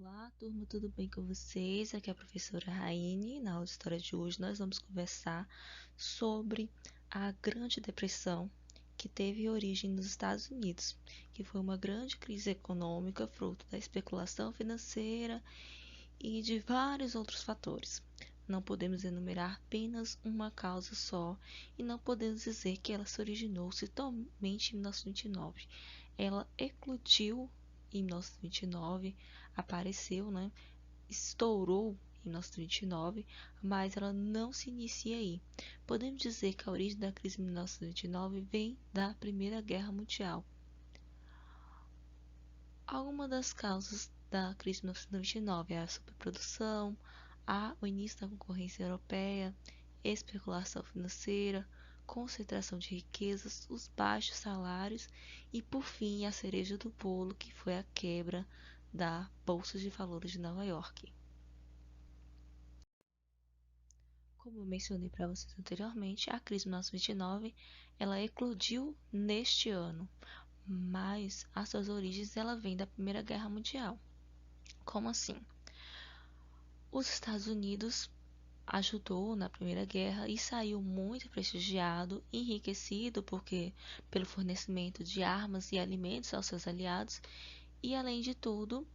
Olá, turma, tudo bem com vocês? Aqui é a professora Raine. Na aula de história de hoje, nós vamos conversar sobre a Grande Depressão, que teve origem nos Estados Unidos, que foi uma grande crise econômica fruto da especulação financeira e de vários outros fatores. Não podemos enumerar apenas uma causa só e não podemos dizer que ela se originou somente em 1929. Ela eclodiu em 1929, apareceu, né? Estourou em 1929, mas ela não se inicia aí. Podemos dizer que a origem da crise de 1929 vem da Primeira Guerra Mundial. Algumas das causas da crise de 1929 é a superprodução, o início da concorrência europeia, especulação financeira, concentração de riquezas, os baixos salários e, por fim, a cereja do bolo, que foi a quebra da Bolsa de Valores de Nova York. Como eu mencionei para vocês anteriormente, a crise de 1929 ela eclodiu neste ano, mas as suas origens ela vem da Primeira Guerra Mundial. Como assim? Os Estados Unidos ajudou na Primeira Guerra e saiu muito prestigiado, enriquecido porque pelo fornecimento de armas e alimentos aos seus aliados e além de tudo,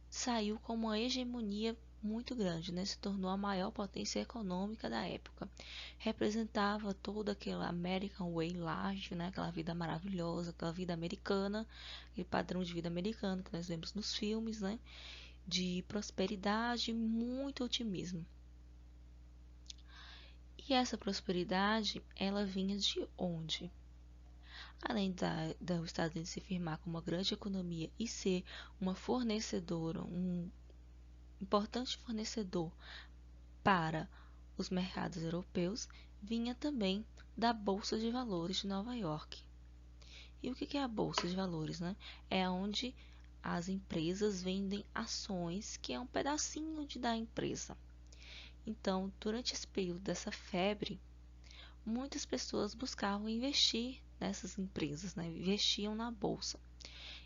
saiu com uma hegemonia muito grande, né? Se tornou a maior potência econômica da época. Representava todo aquele American Way Life, né? Aquela vida maravilhosa, aquela vida americana, aquele padrão de vida americano que nós vemos nos filmes, né? De prosperidade e muito otimismo. E essa prosperidade, ela vinha de onde? Além dos Estados Unidos se firmar como uma grande economia e ser uma fornecedora, um importante fornecedor para os mercados europeus, vinha também da Bolsa de Valores de Nova York. E o que é a Bolsa de Valores, né? É onde as empresas vendem ações, que é um pedacinho da empresa. Então, durante esse período dessa febre, muitas pessoas buscavam investir nessas empresas, né? Investiam na bolsa.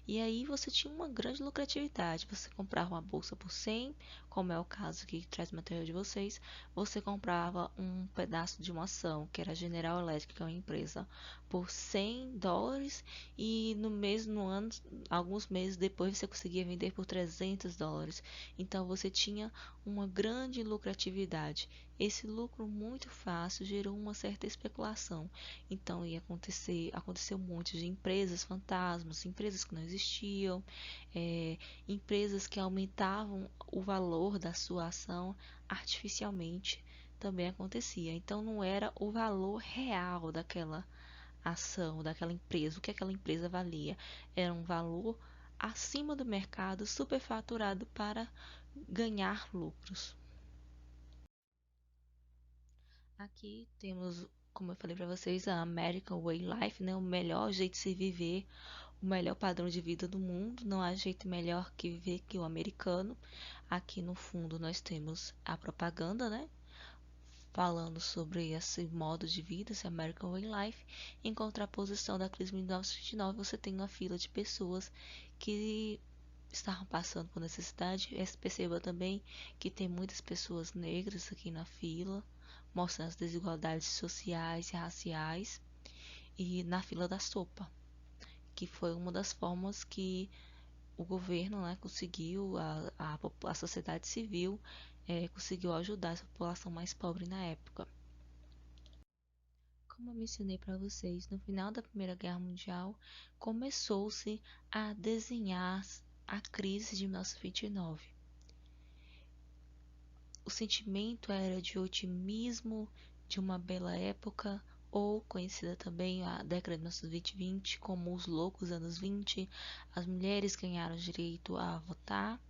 E aí você tinha uma grande lucratividade. Você comprava uma bolsa por 100, como é o caso que traz o material de vocês. Você comprava um pedaço de uma ação, que era a General Electric, que é uma empresa, por $100 e no ano, alguns meses depois você conseguia vender por $300. Então você tinha uma grande lucratividade. Esse lucro muito fácil gerou uma certa especulação. Então aconteceu muito de empresas fantasmas, empresas que não existiam, empresas que aumentavam o valor da sua ação artificialmente, também acontecia. Então não era o valor real daquela ação, daquela empresa, o que aquela empresa valia. Era um valor acima do mercado, superfaturado para ganhar lucros. Aqui temos, como eu falei para vocês, a American Way Life, né? O melhor jeito de se viver, o melhor padrão de vida do mundo. Não há jeito melhor que viver que o americano. Aqui no fundo nós temos a propaganda, né? Falando sobre esse modo de vida, esse American Way Life. Em contraposição da crise de 1929, você tem uma fila de pessoas que estavam passando por necessidade. Perceba também que tem muitas pessoas negras aqui na fila, mostrando as desigualdades sociais e raciais, e na fila da sopa, que foi uma das formas que o governo, né, conseguiu, a sociedade civil conseguiu ajudar essa população mais pobre na época. Como eu mencionei para vocês, no final da Primeira Guerra Mundial, começou-se a desenhar a crise de 1929. O sentimento era de otimismo, de uma bela época, ou conhecida também a década de 1920 como os loucos anos 20, as mulheres ganharam direito a votar,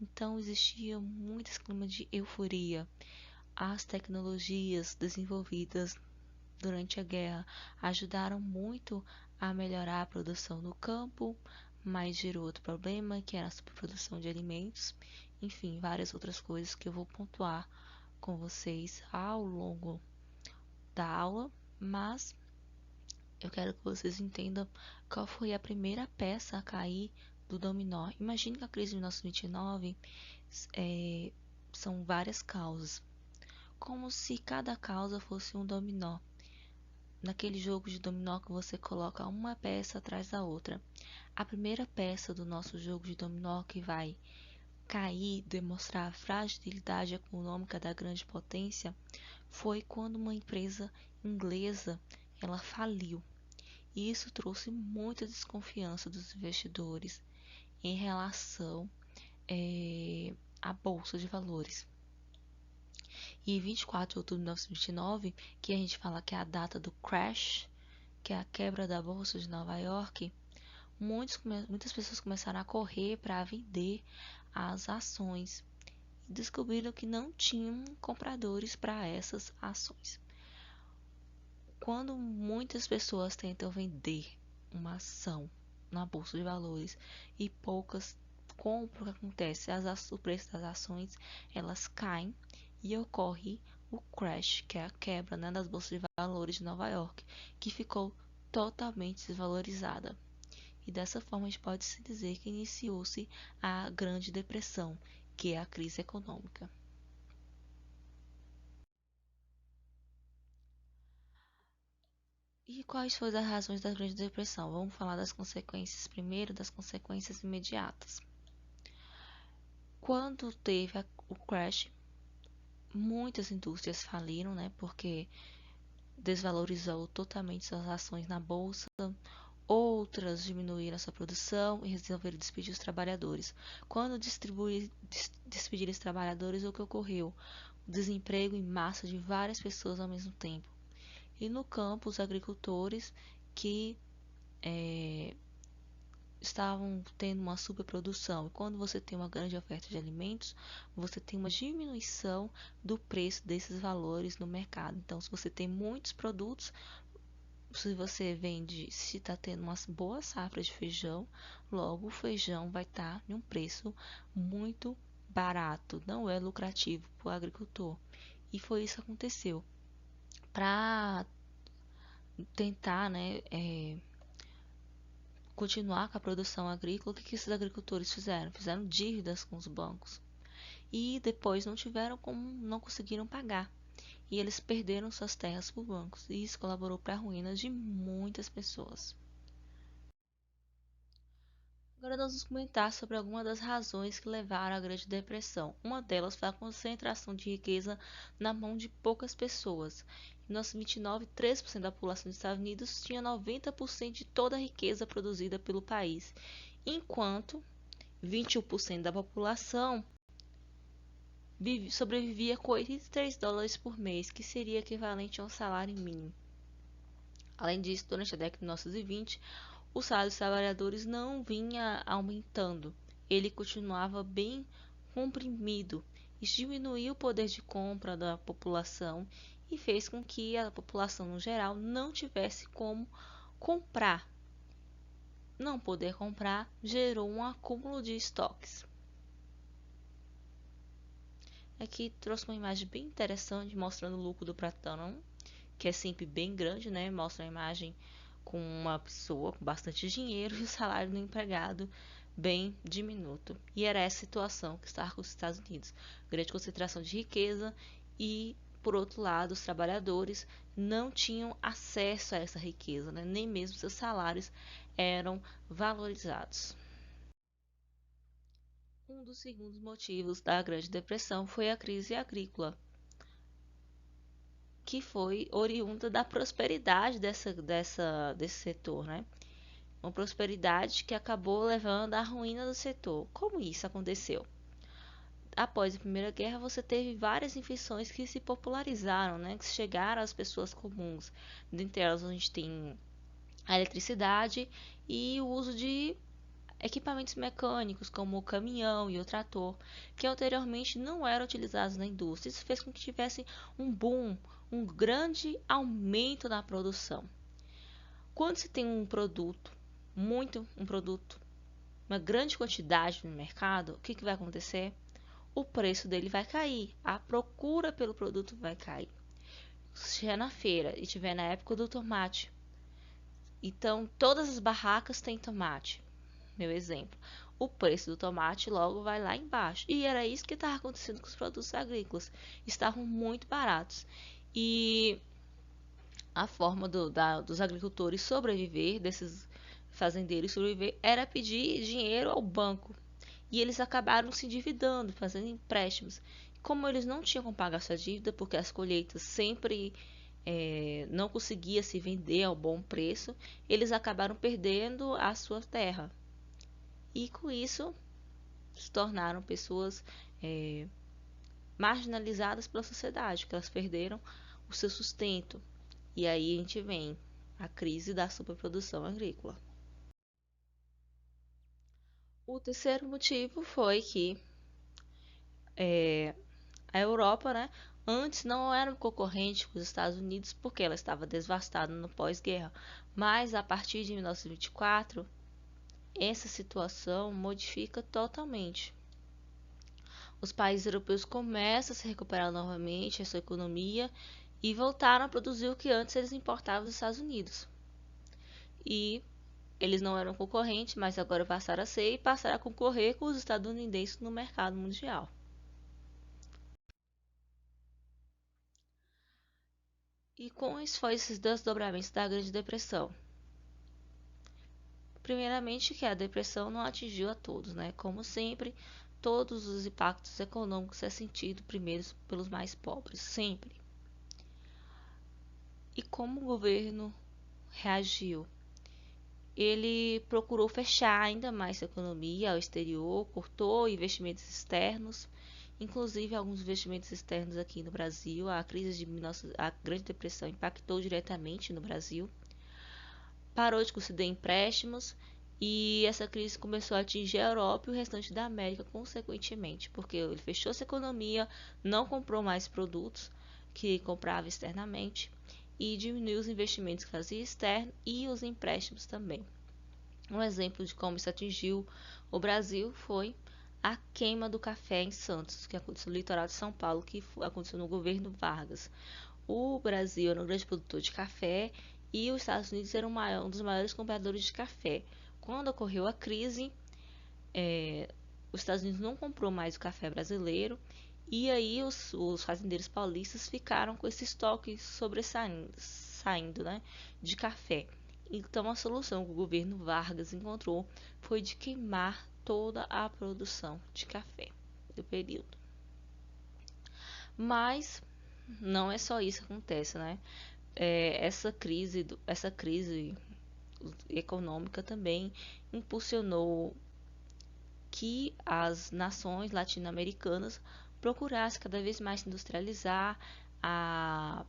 então existia muito esse clima de euforia. As tecnologias desenvolvidas durante a guerra ajudaram muito a melhorar a produção no campo, mas gerou outro problema, que era a superprodução de alimentos, enfim, várias outras coisas que eu vou pontuar com vocês ao longo da aula, mas eu quero que vocês entendam qual foi a primeira peça a cair do dominó. Imagine que a crise de 1929 é, são várias causas, como se cada causa fosse um dominó. Naquele jogo de dominó que você coloca uma peça atrás da outra. A primeira peça do nosso jogo de dominó que vai cair, demonstrar a fragilidade econômica da grande potência, foi quando uma empresa inglesa ela faliu. E isso trouxe muita desconfiança dos investidores em relação à bolsa de valores. E 24 de outubro de 1929, que a gente fala que é a data do crash, que é a quebra da bolsa de Nova York, muitas pessoas começaram a correr para vender as ações e descobriram que não tinham compradores para essas ações. Quando muitas pessoas tentam vender uma ação na bolsa de valores e poucas compram, o que acontece? O preço das ações elas caem e ocorre o crash, que é a quebra, né, das bolsas de valores de Nova York, que ficou totalmente desvalorizada. E dessa forma a gente pode se dizer que iniciou-se a Grande Depressão, que é a crise econômica. E quais foram as razões da Grande Depressão? Vamos falar das consequências primeiro, das consequências imediatas. Quando teve o crash, muitas indústrias faliram, né, porque desvalorizou totalmente suas ações na bolsa. Outras diminuíram sua produção e resolveram despedir os trabalhadores. Quando despediram os trabalhadores, o que ocorreu? O desemprego em massa de várias pessoas ao mesmo tempo. E no campo, os agricultores que estavam tendo uma superprodução. E quando você tem uma grande oferta de alimentos, você tem uma diminuição do preço desses valores no mercado. Então, se você tem muitos produtos, se você vende, se está tendo uma boa safra de feijão, logo o feijão vai estar em um preço muito barato, não é lucrativo para o agricultor. E foi isso que aconteceu. Para tentar, né, continuar com a produção agrícola, o que esses agricultores fizeram? Fizeram dívidas com os bancos. E depois não conseguiram pagar. E eles perderam suas terras para os bancos. E isso colaborou para a ruína de muitas pessoas. Agora nós vamos comentar sobre algumas das razões que levaram à Grande Depressão. Uma delas foi a concentração de riqueza na mão de poucas pessoas. Em 1929, 13% da população dos Estados Unidos tinha 90% de toda a riqueza produzida pelo país, enquanto 21% da população sobrevivia com 83 dólares por mês, que seria equivalente a um salário mínimo. Além disso, durante a década de 1920, o salário dos trabalhadores não vinha aumentando, ele continuava bem comprimido. Isso diminuiu o poder de compra da população e fez com que a população no geral não tivesse como comprar. Não poder comprar gerou um acúmulo de estoques. Aqui trouxe uma imagem bem interessante mostrando o lucro do patrão, que é sempre bem grande, né? Mostra a imagem com uma pessoa com bastante dinheiro e o salário do empregado bem diminuto. E era essa situação que estava com os Estados Unidos. Grande concentração de riqueza e, por outro lado, os trabalhadores não tinham acesso a essa riqueza, né? Nem mesmo seus salários eram valorizados. Um dos segundos motivos da Grande Depressão foi a crise agrícola, que foi oriunda da prosperidade desse setor, né? Uma prosperidade que acabou levando à ruína do setor. Como isso aconteceu? Após a Primeira Guerra, você teve várias invenções que se popularizaram, né? Que chegaram às pessoas comuns. Dentre elas, a gente tem a eletricidade e o uso de equipamentos mecânicos, como o caminhão e o trator, que anteriormente não eram utilizados na indústria. Isso fez com que tivesse um boom, um grande aumento na produção. Quando se tem um produto, uma grande quantidade no mercado, o que vai acontecer? O preço dele vai cair, a procura pelo produto vai cair. Se estiver na feira e estiver na época do tomate, então todas as barracas têm tomate. Meu exemplo. o preço do tomate logo vai lá embaixo. E era isso que estava acontecendo com os produtos agrícolas. Estavam muito baratos. E a forma dos agricultores sobreviver, desses fazendeiros sobreviver, era pedir dinheiro ao banco. E eles acabaram se endividando, fazendo empréstimos. Como eles não tinham como pagar essa dívida, porque as colheitas sempre não conseguia se vender ao bom preço, eles acabaram perdendo a sua terra. E com isso se tornaram pessoas marginalizadas pela sociedade, porque elas perderam o seu sustento. E aí a gente vem a crise da superprodução agrícola. O terceiro motivo foi que a Europa, né, antes não era um concorrente com os Estados Unidos porque ela estava devastada no pós-guerra, mas a partir de 1924 essa situação modifica totalmente. Os países europeus começam a se recuperar novamente a sua economia e voltaram a produzir o que antes eles importavam dos Estados Unidos. E eles não eram concorrentes, mas agora passaram a ser e passaram a concorrer com os estadunidenses no mercado mundial. E quais foram esses desdobramentos da Grande Depressão? Primeiramente, que a depressão não atingiu a todos, né? Como sempre, todos os impactos econômicos é sentido primeiro pelos mais pobres, sempre. E como o governo reagiu? Ele procurou fechar ainda mais a economia ao exterior, cortou investimentos externos, inclusive alguns investimentos externos aqui no Brasil. A crise de a Grande Depressão impactou diretamente no Brasil. Parou de conceder empréstimos e essa crise começou a atingir a Europa e o restante da América consequentemente, porque ele fechou sua economia, não comprou mais produtos que comprava externamente e diminuiu os investimentos que fazia externo e os empréstimos também. Um exemplo de como isso atingiu o Brasil foi a queima do café em Santos, que aconteceu no litoral de São Paulo, que aconteceu no governo Vargas. O Brasil era um grande produtor de café e os Estados Unidos eram um dos maiores compradores de café. Quando ocorreu a crise, os Estados Unidos não comprou mais o café brasileiro e aí os fazendeiros paulistas ficaram com esse estoque saindo, né, de café. Então a solução que o governo Vargas encontrou foi de queimar toda a produção de café do período. Mas não é só isso que acontece, né? Essa crise econômica também impulsionou que as nações latino-americanas procurassem cada vez mais se industrializar, a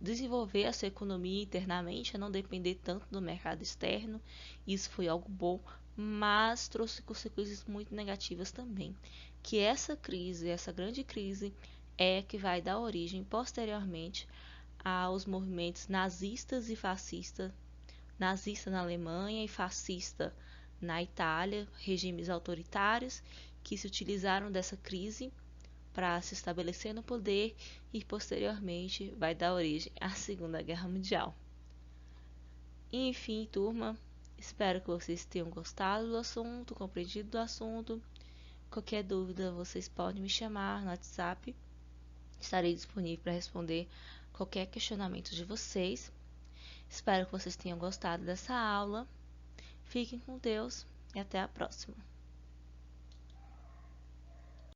desenvolver a sua economia internamente, a não depender tanto do mercado externo. Isso foi algo bom, mas trouxe consequências muito negativas também. Que essa crise, essa grande crise, é que vai dar origem posteriormente aos movimentos nazistas e fascistas, nazista na Alemanha e fascista na Itália, regimes autoritários que se utilizaram dessa crise para se estabelecer no poder e posteriormente vai dar origem à Segunda Guerra Mundial. Enfim, turma, espero que vocês tenham gostado do assunto, compreendido do assunto. Qualquer dúvida, vocês podem me chamar no WhatsApp. Estarei disponível para responder qualquer questionamento de vocês. Espero que vocês tenham gostado dessa aula. Fiquem com Deus e até a próxima.